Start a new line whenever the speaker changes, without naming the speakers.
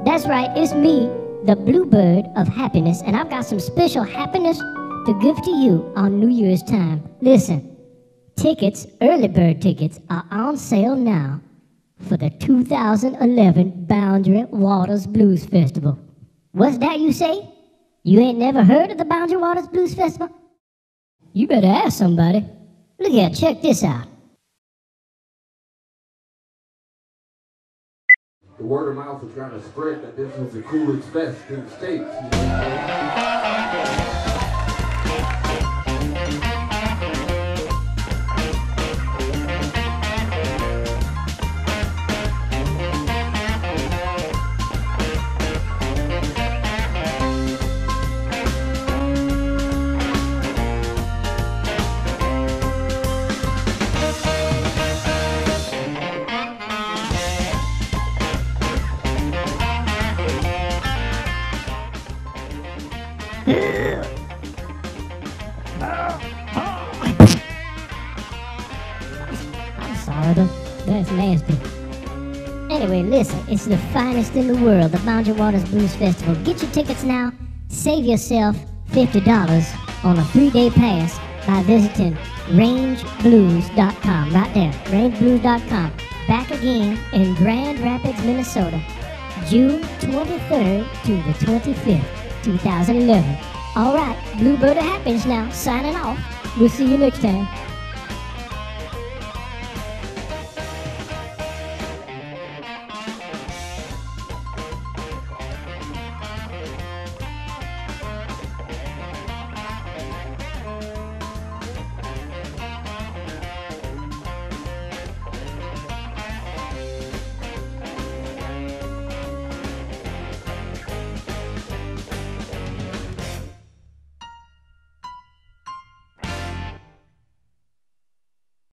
That's right, it's me, the Bluebird of Happiness, and I've got some special happiness to give to you on New Year's time. Listen, tickets, early bird tickets, are on sale now for the 2011 Boundary Waters Blues Festival. What's that you say? You ain't never heard of the Boundary Waters Blues Festival? You better ask somebody. Look here, check this out.
The word of mouth is going to spread that this was the coolest fest in the States.
I'm sorry, that's nasty. Anyway, listen, it's the finest in the world, the Boundary Waters Blues Festival. Get your tickets now. Save yourself $50 on a 3-day pass by visiting rangeblues.com. Right there, rangeblues.com. Back again in Grand Rapids, Minnesota, June 23rd to the 25th, 2011. All right, Bluebird of Happiness now, signing off. We'll see you next time.